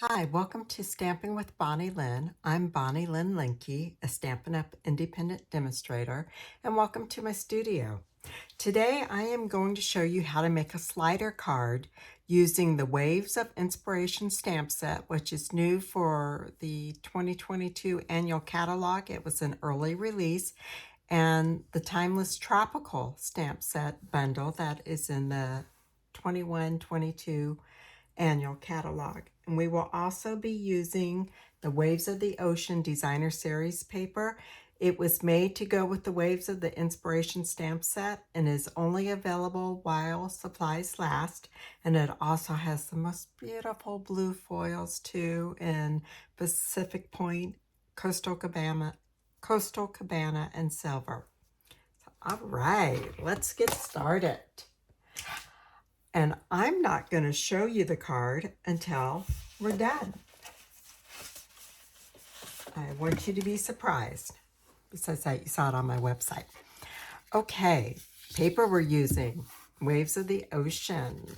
Hi, welcome to Stamping with Bonnie Lynn. I'm Bonnie Lynn Linke, a Stampin' Up! Independent demonstrator, and welcome to my studio. Today I am going to show you how to make a slider card using the Waves of Inspiration stamp set, which is new for the 2022 annual catalog. It was an early release, and the Timeless Tropical stamp set bundle that is in the 21-22 annual catalog. And we will also be using the Waves of the Ocean Designer Series paper. It was made to go with the Waves of the Inspiration stamp set and is only available while supplies last. And it also has the most beautiful blue foils too in Pacific Point, Coastal Cabana, and Silver. All right, let's get started. And I'm not going to show you the card until we're done. I want you to be surprised. Besides that, you saw it on my website. Okay, paper we're using, Waves of the Ocean,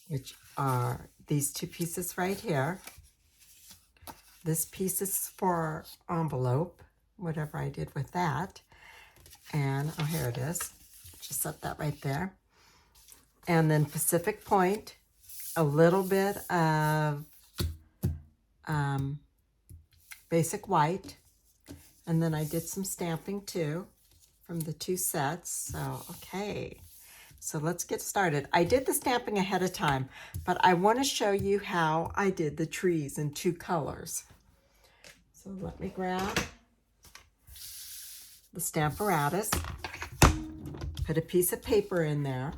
which are these two pieces right here. This piece is for envelope, whatever I did with that. And, oh, here it is. Just set that right there. And then Pacific Point, a little bit of basic white, and then I did some stamping too from the two sets. So okay, so let's get started. I did the stamping ahead of time, but I want to show you how I did the trees in two colors. So let me grab the Stamparatus, put a piece of paper in there,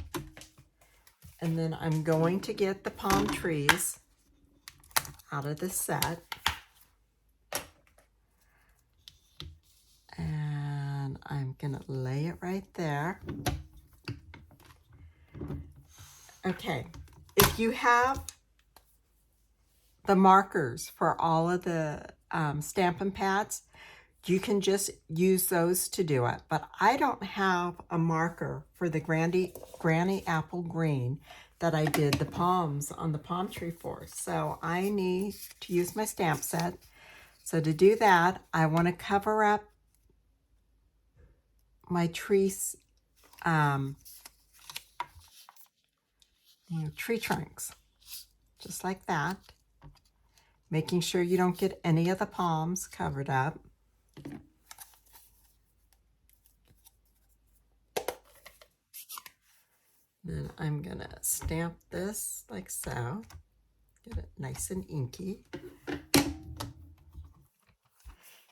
and then I'm going to get the palm trees out of the set. And I'm going to lay it right there. Okay, if you have the markers for all of the Stampin' Pads, you can just use those to do it. But I don't have a marker for the Granny Apple Green that I did the palms on the palm tree for. So I need to use my stamp set. So to do that, I want to cover up my trees, tree trunks, just like that. Making sure you don't get any of the palms covered up. Then I'm gonna stamp this like so. Get it nice and inky.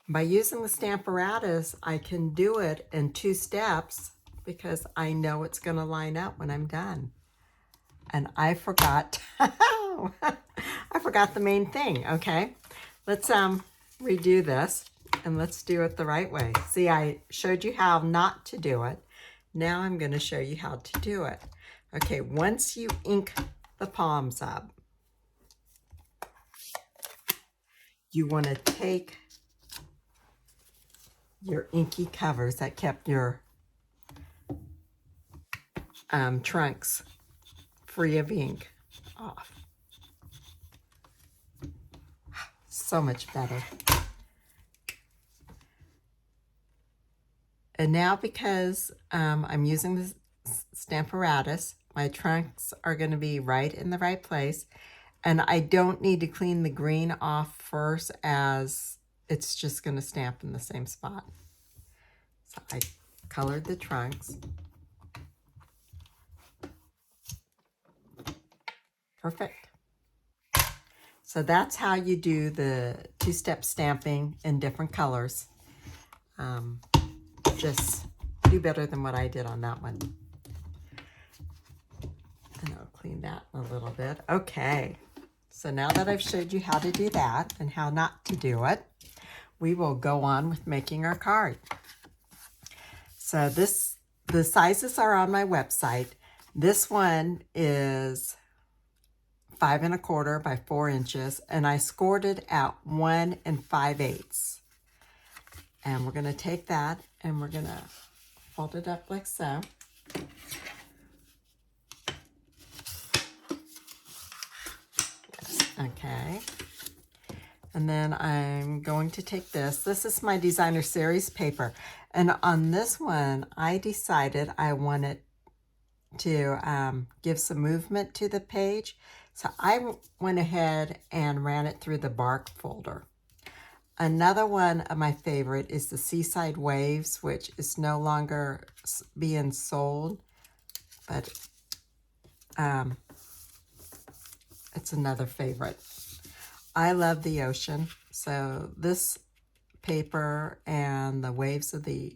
By using the Stamparatus, I can do it in 2 steps because I know it's gonna line up when I'm done. And I forgot, I forgot the main thing, okay? Let's redo this and let's do it the right way. See, I showed you how not to do it. Now I'm gonna show you how to do it. Okay, once you ink the palms up, you wanna take your inky covers that kept your trunks free of ink off. So much better. And now because I'm using the Stamparatus, my trunks are going to be right in the right place. And I don't need to clean the green off first, as it's just going to stamp in the same spot. So I colored the trunks. Perfect. So that's how you do the 2-step stamping in different colors. Just do better than what I did on that one. And I'll clean that a little bit. Okay, so now that I've showed you how to do that and how not to do it, we will go on with making our card. So the sizes are on my website. This one is 5 1/4 by 4 inches, and I scored it at 1 5/8. And we're gonna take that and we're gonna fold it up like so. Okay. And then I'm going to take this. This is my Designer Series paper. And on this one, I decided I wanted to give some movement to the page. So I went ahead and ran it through the bark folder. Another one of my favorite is the Seaside Waves, which is no longer being sold, but it's another favorite. I love the ocean, so this paper and the waves of the,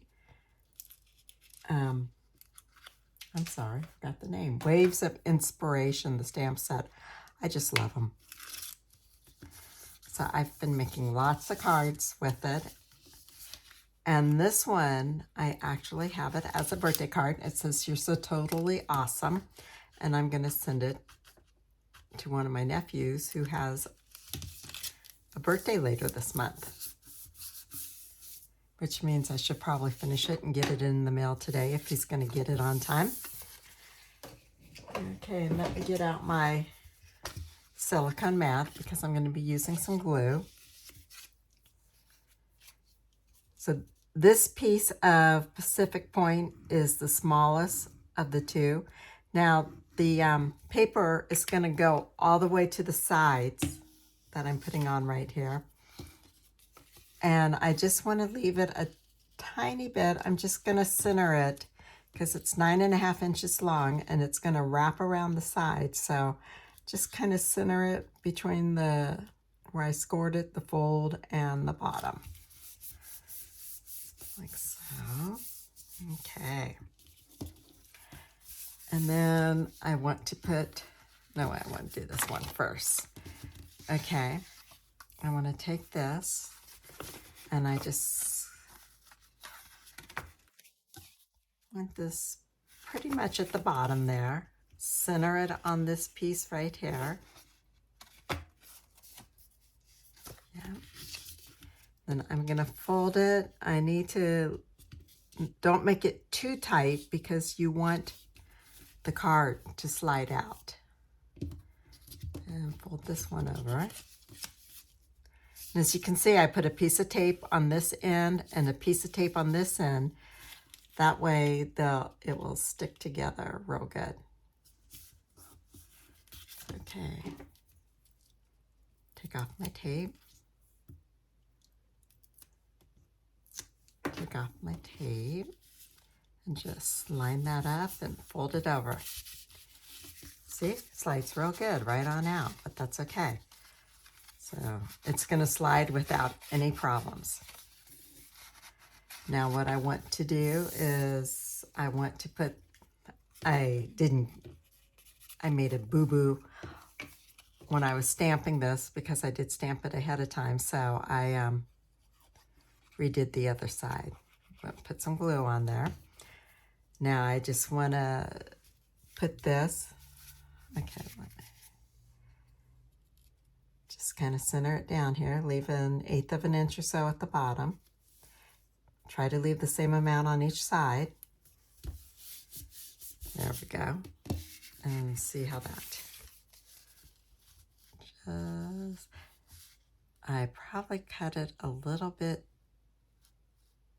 I'm sorry, forgot the name, Waves of Inspiration, the stamp set, I just love them. So I've been making lots of cards with it. And this one, I actually have it as a birthday card. It says, "You're so totally awesome." And I'm going to send it to one of my nephews who has a birthday later this month, which means I should probably finish it and get it in the mail today if he's going to get it on time. Okay, and let me get out my silicone mat because I'm going to be using some glue. So this piece of Pacific Point is the smallest of the two. Now the paper is going to go all the way to the sides that I'm putting on right here. And I just want to leave it a tiny bit. I'm just going to center it because it's 9.5 inches long and it's going to wrap around the sides. So just kind of center it between the, where I scored it, the fold and the bottom. Like so. Okay. And then I want to put, no, I want to do this one first. Okay. I want to take this and I just want this pretty much at the bottom there. Center it on this piece right here. Yeah. Then I'm going to fold it. I need to, don't make it too tight because you want the card to slide out. And fold this one over. And as you can see, I put a piece of tape on this end and a piece of tape on this end. That way it will stick together real good. Okay. Take off my tape. Take off my tape and just line that up and fold it over. See, it slides real good right on out, but that's okay. So it's going to slide without any problems. Now what I want to do is I want to put, I made a boo-boo when I was stamping this because I did stamp it ahead of time. So I redid the other side. Put some glue on there. Now I just want to put this, okay, just kind of center it down here, leave an 1/8 of an inch or so at the bottom. Try to leave the same amount on each side. There we go. And see how that, I probably cut it a little bit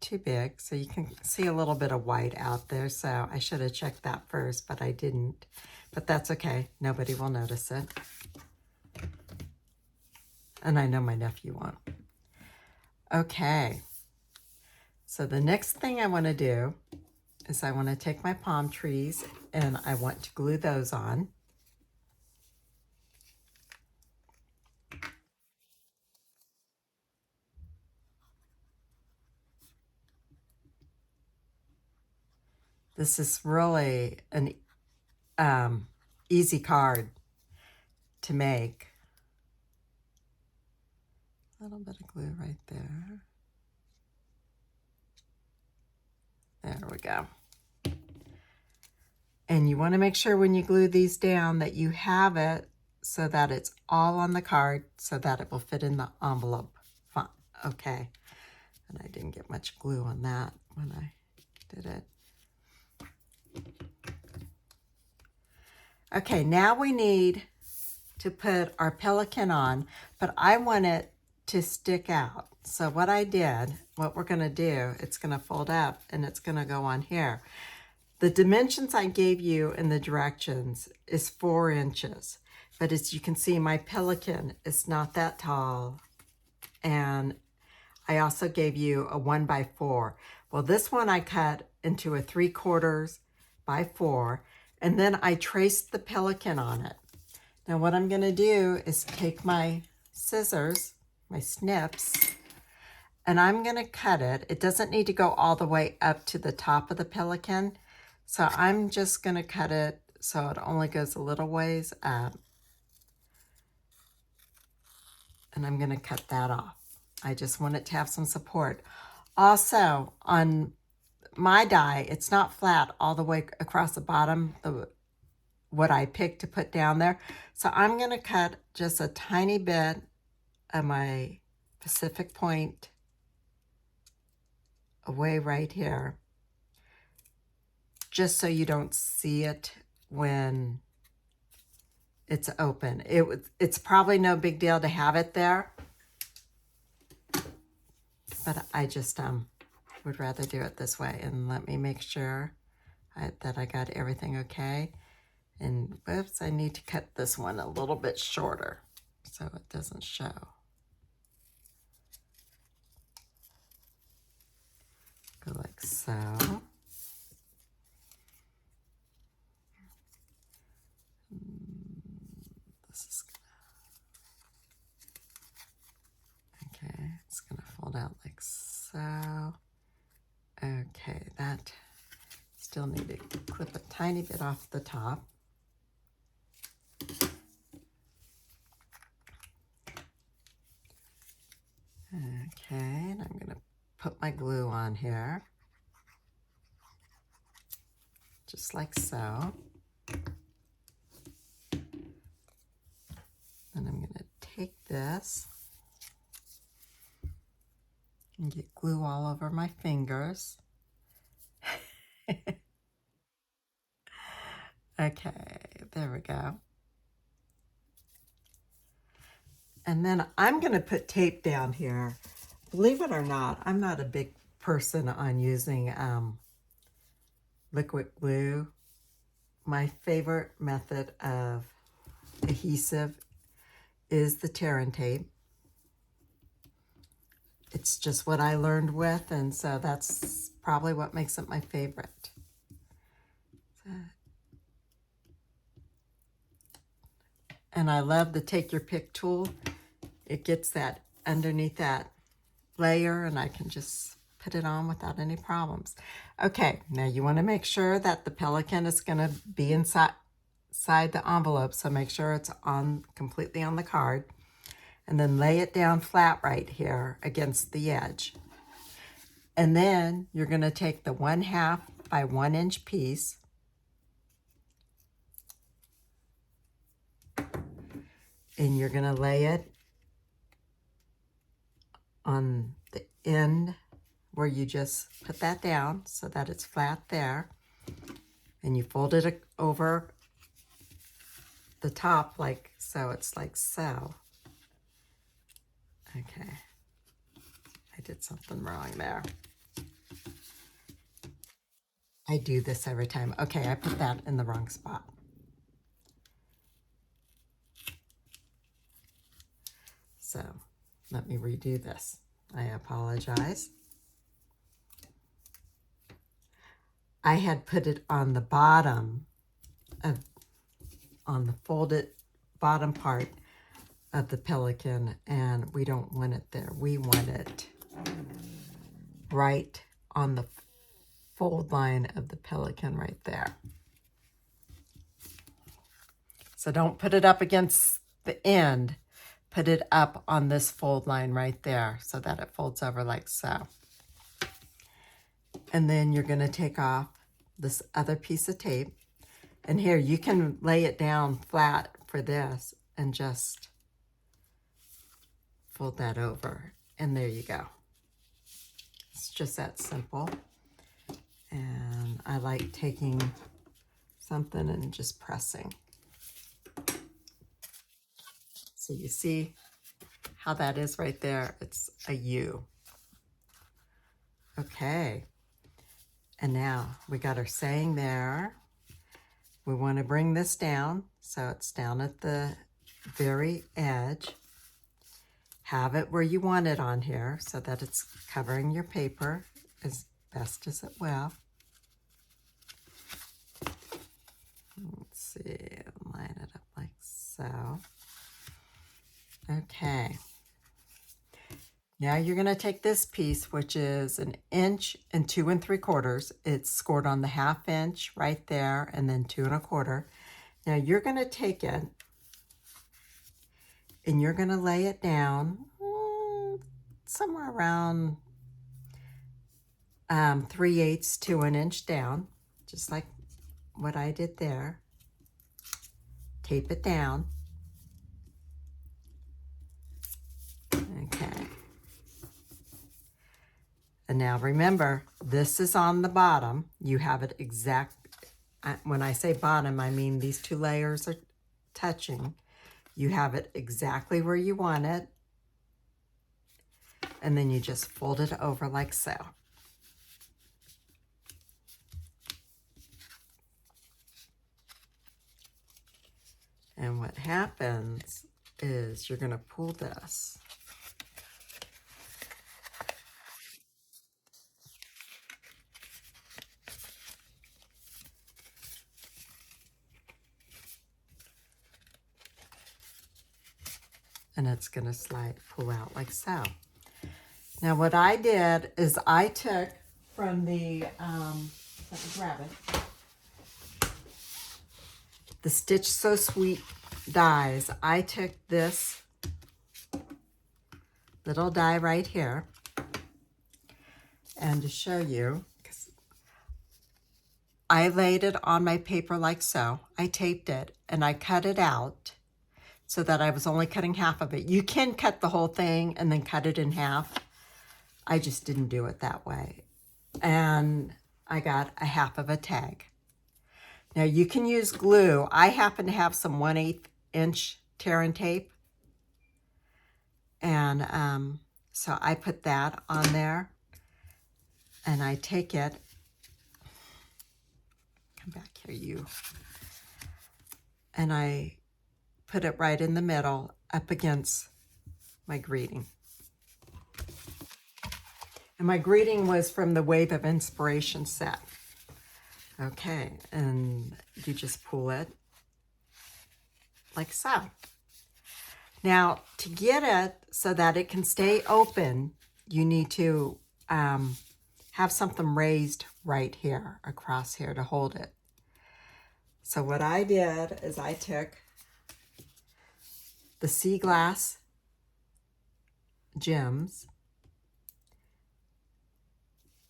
too big, so you can see a little bit of white out there, so I should have checked that first, but I didn't. But that's okay, nobody will notice it. And I know my nephew won't. Okay, so the next thing I want to do is I want to take my palm trees and I want to glue those on. This is really an easy card to make. A little bit of glue right there. There we go. And you want to make sure when you glue these down that you have it so that it's all on the card so that it will fit in the envelope. Fine. Okay. And I didn't get much glue on that when I did it. Okay, now we need to put our pelican on, but I want it to stick out. So what I did, what we're gonna do, it's gonna fold up and it's gonna go on here. The dimensions I gave you in the directions is 4 inches, but as you can see, my pelican is not that tall, and I also gave you a 1x4. Well, this one I cut into a 3/4 by 4, and then I traced the pelican on it. Now what I'm gonna do is take my scissors, my snips, and I'm gonna cut it. It doesn't need to go all the way up to the top of the pelican. So I'm just gonna cut it so it only goes a little ways up. And I'm gonna cut that off. I just want it to have some support. Also, on my die, it's not flat all the way across the bottom, what I picked to put down there. So I'm gonna cut just a tiny bit of my Pacific Point away right here, just so you don't see it when it's open. It's probably no big deal to have it there, but I just would rather do it this way. And let me make sure that I got everything okay. And whoops, I need to cut this one a little bit shorter so it doesn't show. Go like so. This is okay, it's gonna fold out like so. Okay, that still need to clip a tiny bit off the top. Okay, and I'm gonna put my glue on here, just like so. Then I'm gonna take this and get glue all over my fingers. Okay, there we go. And then I'm gonna put tape down here. Believe it or not, I'm not a big person on using liquid glue. My favorite method of adhesive is the tear and tape. It's just what I learned with, and so that's probably what makes it my favorite. And I love the Take Your Pick tool. It gets that underneath that layer, and I can just put it on without any problems. Okay, now you want to make sure that the pelican is going to be inside the envelope, so make sure it's on completely on the card, and then lay it down flat right here against the edge. And then you're going to take the 1/2 by 1 inch piece, and you're going to lay it on the end where you just put that down so that it's flat there, and you fold it over the top like so. It's like so. Okay, I did something wrong there. I do this every time. Okay, I put that in the wrong spot. So let me redo this. I apologize. I had put it on the bottom on the folded bottom part of the pelican, and we don't want it there. We want it right on the fold line of the pelican right there. So don't put it up against the end. Put it up on this fold line right there so that it folds over like so. And then you're going to take off this other piece of tape. And here, you can lay it down flat for this and just fold that over. And there you go. It's just that simple. And I like taking something and just pressing. So you see how that is right there? It's a U. Okay. And now we got our saying there. We want to bring this down so it's down at the very edge. Have it where you want it on here so that it's covering your paper as best as it will. Let's see, line it up like so. Okay. Now you're going to take this piece, which is 1 inch and 2 3/4. It's scored on the 1/2 inch right there, and then 2 1/4. Now you're going to take it and you're going to lay it down somewhere around 3/8 to 1 inch down, just like what I did there. Tape it down. Okay. And now remember, this is on the bottom. You have it exact. When I say bottom, I mean these 2 layers are touching. You have it exactly where you want it. And then you just fold it over like so. And what happens is you're going to pull this. And it's going to pull out like so. Now what I did is I took from the, let me grab it, the Stitch So Sweet dies. I took this little die right here, and to show you, I laid it on my paper like so. I taped it and I cut it out so that I was only cutting half of it. You can cut the whole thing and then cut it in half. I just didn't do it that way. And I got a 1/2 of a tag. Now you can use glue. I happen to have some 1/8 inch tear and tape. And so I put that on there, and I take it, come back here you, and I put it right in the middle up against my greeting. And my greeting was from the Wave of Inspiration set. Okay, and you just pull it like so. Now, to get it so that it can stay open, you need to have something raised right here, across here, to hold it. So what I did is I took the Sea Glass gems,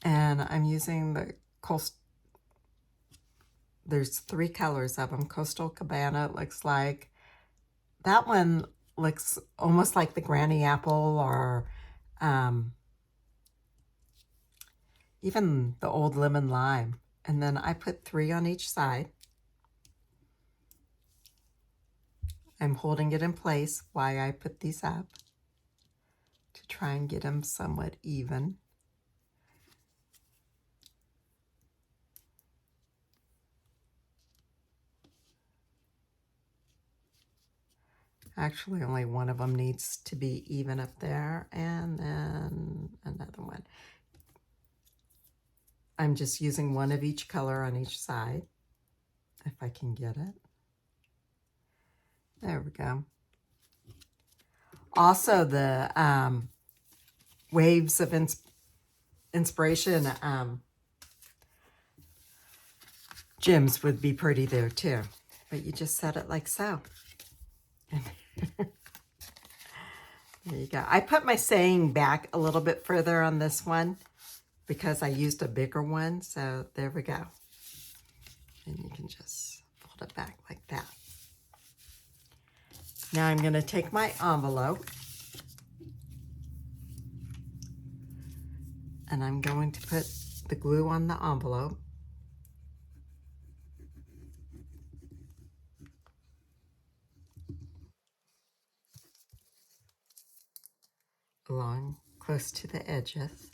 and I'm using the there's 3 colors of them. Coastal Cabana, it looks like. That one looks almost like the Granny Apple, or even the old Lemon Lime. And then I put 3 on each side. I'm holding it in place while I put these up to try and get them somewhat even. Actually, only one of them needs to be even up there, and then another one. I'm just using one of each color on each side, if I can get it. There we go. Also, the Waves of Inspiration gems would be pretty there too. But you just set it like so. There you go. I put my saying back a little bit further on this one because I used a bigger one. So there we go. And you can just fold it back like that. Now I'm going to take my envelope and I'm going to put the glue on the envelope. along close to the edges.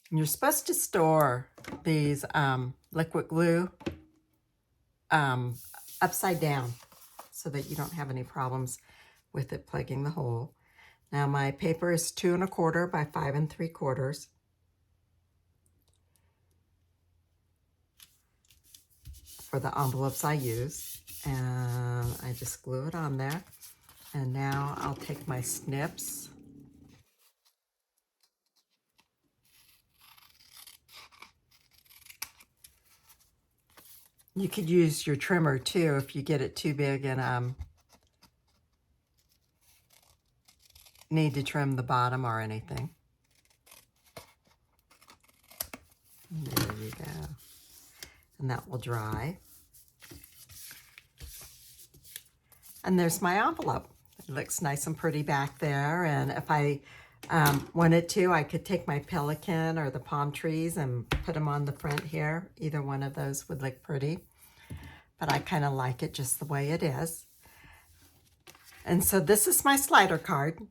And you're supposed to store these liquid glue upside down so that you don't have any problems with it plugging the hole. Now my paper is 2 1/4 by 5 3/4. For the envelopes I use, and I just glue it on there. And now I'll take my snips You could use your trimmer too if you get it too big and need to trim the bottom or anything. There you go. And that will dry. And there's my envelope. It looks nice and pretty back there. And if I wanted to, I could take my pelican or the palm trees and put them on the front here. Either one of those would look pretty. But I kind of like it just the way it is. And so this is my slider card.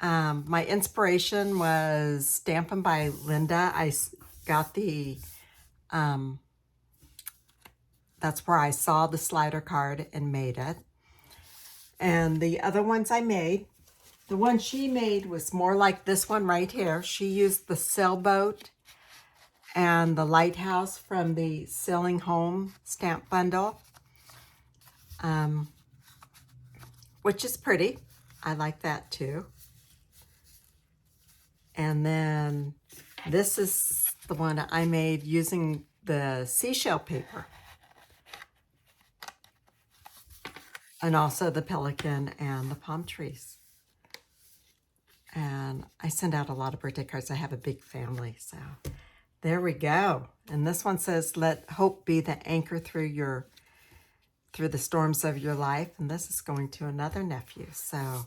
My inspiration was Stampin' by Linda. I got the, that's where I saw the slider card and made it. And the other ones I made, the one she made was more like this one right here. She used the sailboat and the lighthouse from the Sailing Home stamp bundle, which is pretty. I like that too. And then this is the one I made using the seashell paper. And also the pelican and the palm trees. And I send out a lot of birthday cards. I have a big family, so there we go. And this one says, "Let hope be the anchor through the storms of your life." And this is going to another nephew. So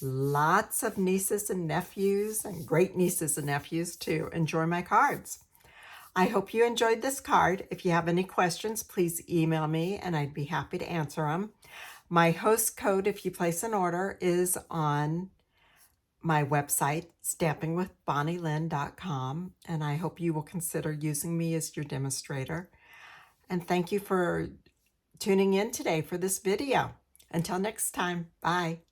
lots of nieces and nephews and great nieces and nephews to enjoy my cards. I hope you enjoyed this card. If you have any questions, please email me and I'd be happy to answer them. My host code, if you place an order, is on my website, stampingwithbonnielynn.com, and I hope you will consider using me as your demonstrator. And thank you for tuning in today for this video. Until next time, bye.